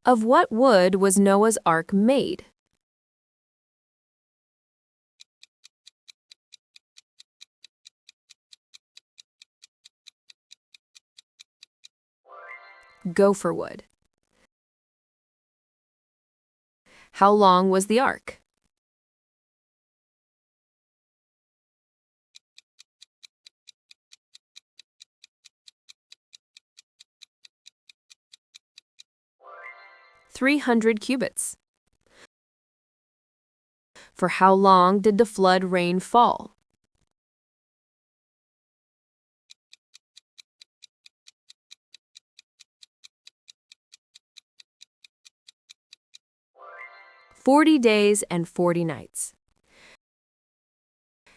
Of what wood was Noah's ark made? Gopher wood. How long was the ark? "300 cubits." For how long did the flood rain fall? "40 days and 40 nights."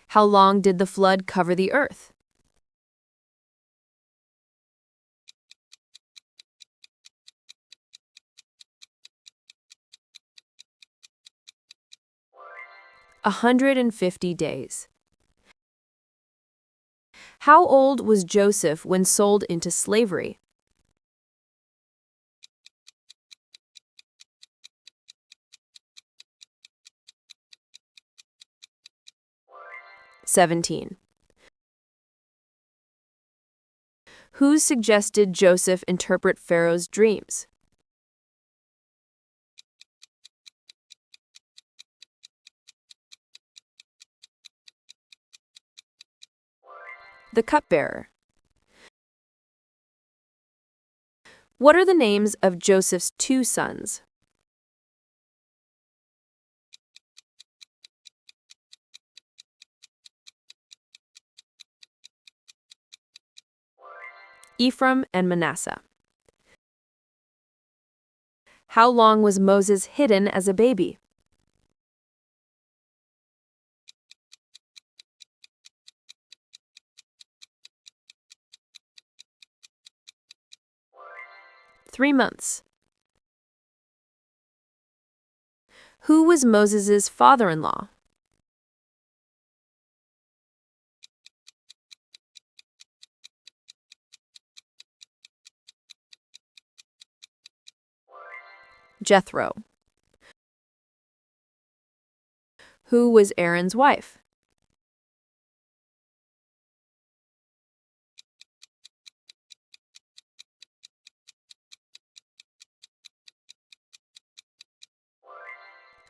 How long did the flood cover the earth? "150 days." How old was Joseph when sold into slavery? "17." Who suggested Joseph interpret Pharaoh's dreams? The cupbearer. What are the names of Joseph's two sons? Ephraim and Manasseh. How long was Moses hidden as a baby? "3 months." Who was Moses' father-in-law? Jethro. Who was Aaron's wife?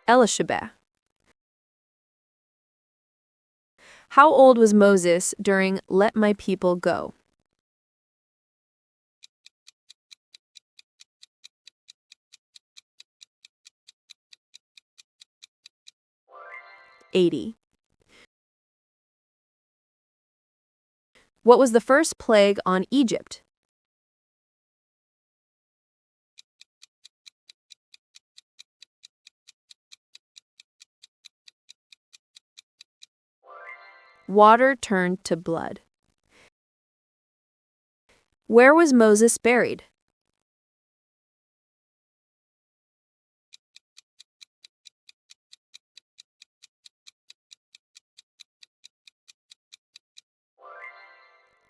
Elisheba. How old was Moses during "Let my people go"? "80." What was the first plague on Egypt? Water turned to blood. Where was Moses buried?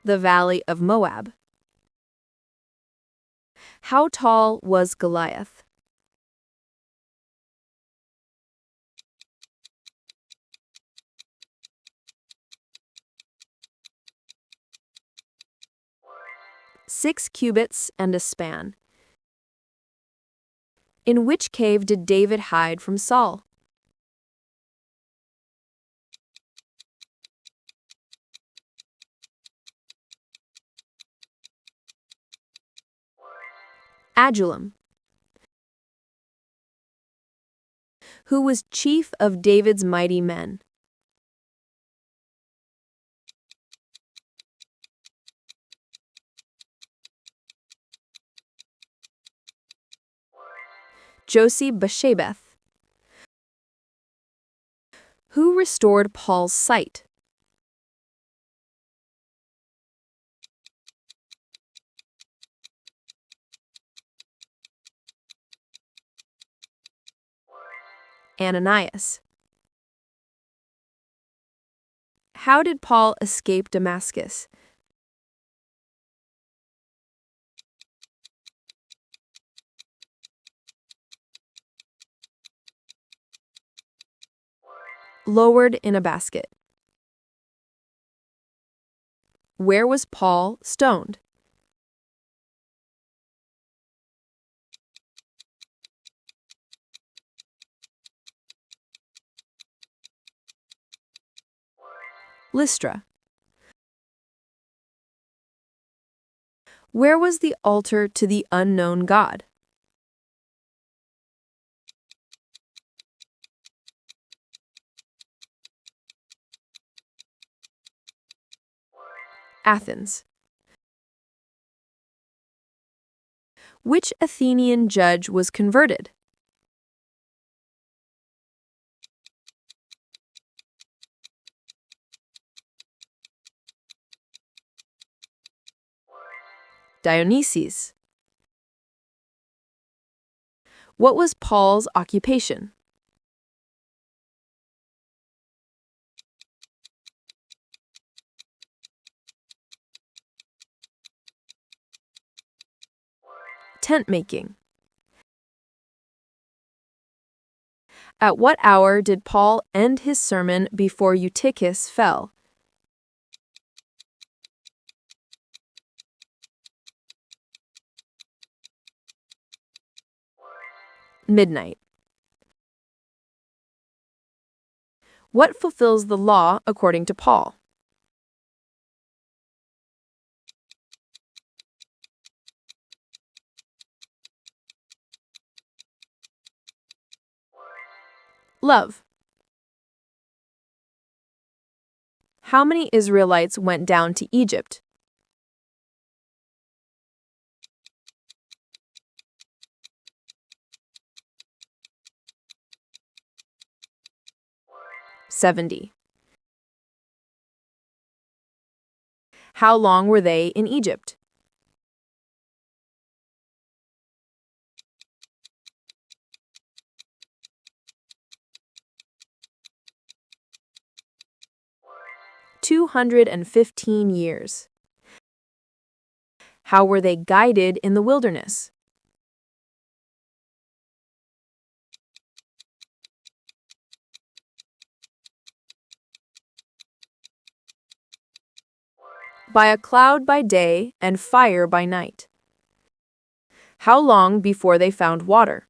The Valley of Moab. How tall was Goliath? "6 cubits and a span." In which cave did David hide from Saul? Adullam. Who was chief of David's mighty men? Josi-Basshebeth. Who restored Paul's sight? Ananias. How did Paul escape Damascus? Lowered in a basket. Where was Paul stoned? Lystra. Where was the altar to the unknown God? Athens. Which Athenian judge was converted? Dionysius. What was Paul's occupation? Tent making. At what hour did Paul end his sermon before Eutychus fell? Midnight. What fulfills the law according to Paul? Love. How many Israelites went down to Egypt? $70. How long were they in Egypt? $215. How were they guided in the wilderness? By a cloud by day and fire by night. How long before they found water?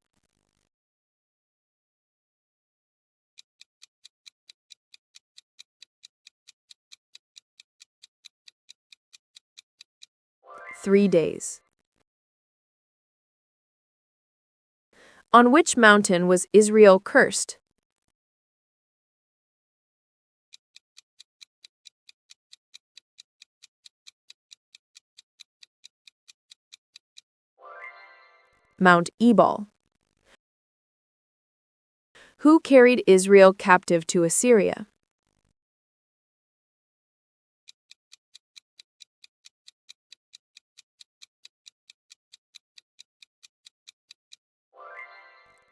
$3. On which mountain was Israel cursed? Mount Ebal. Who carried Israel captive to Assyria?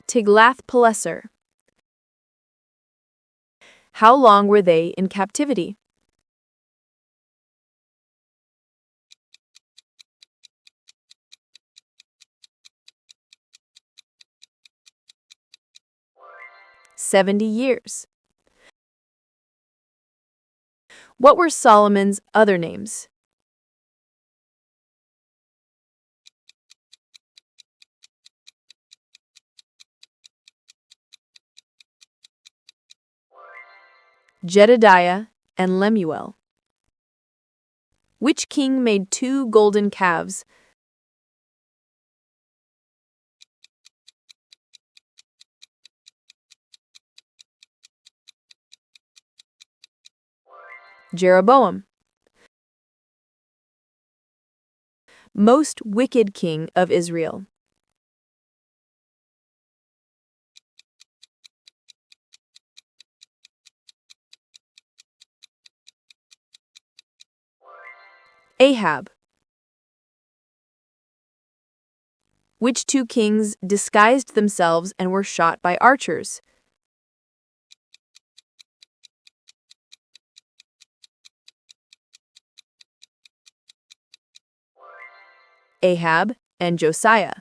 Tiglath-Pileser. How long were they in captivity? $70. What were Solomon's other names? Jedediah and Lemuel. Which king made 2 golden calves? Jeroboam. Most wicked king of Israel. Ahab. Which 2 kings disguised themselves and were shot by archers? Ahab and Josiah.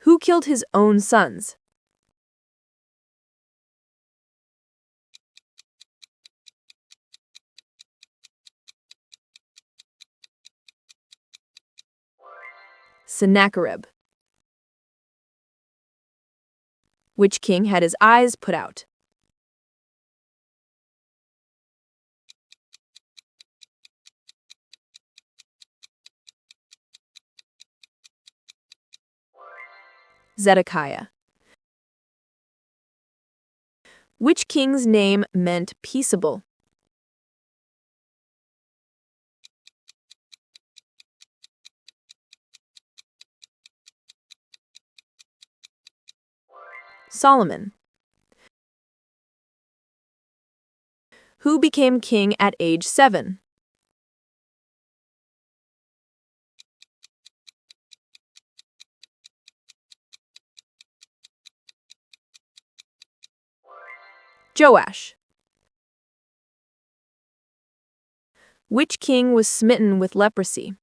Who killed his own sons? Sennacherib. Which king had his eyes put out? Zedekiah. Which king's name meant peaceable? Solomon. Who became king at age 7? Joash. Which king was smitten with leprosy?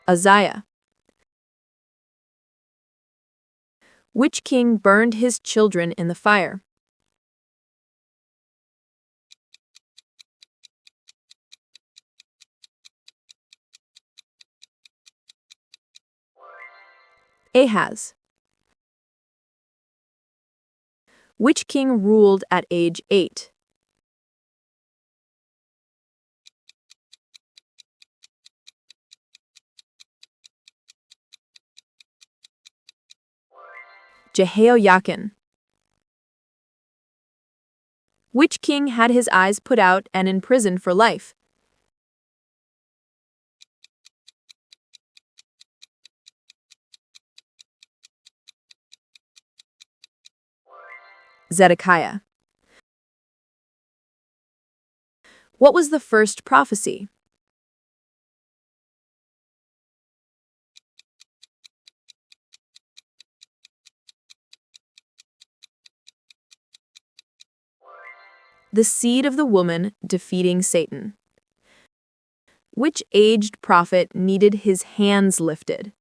Uzziah. Which king burned his children in the fire? Ahaz. Which king ruled at age 8? Jehoiakim. Which king had his eyes put out and imprisoned for life? Zedekiah. What was the first prophecy? The seed of the woman defeating Satan. Which aged prophet needed his hands lifted?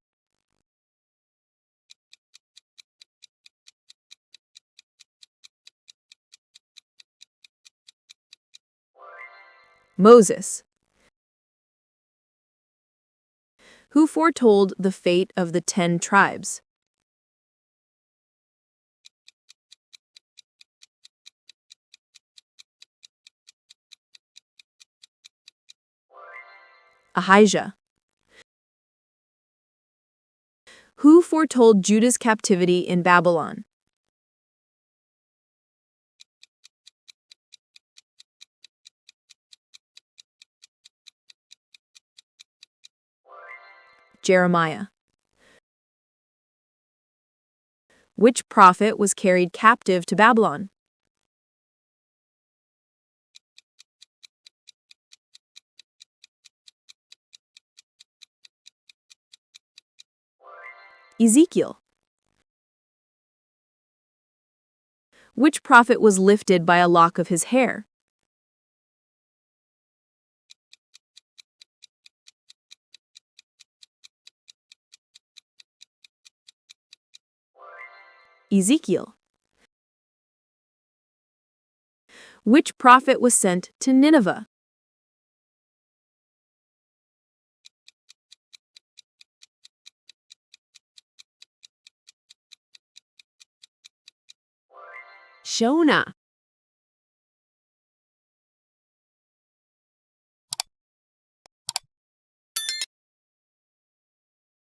Moses. Who foretold the fate of the 10 tribes? Ahijah. Who foretold Judah's captivity in Babylon? Jeremiah. Which prophet was carried captive to Babylon? Ezekiel. Which prophet was lifted by a lock of his hair? Ezekiel. Which prophet was sent to Nineveh? Jonah.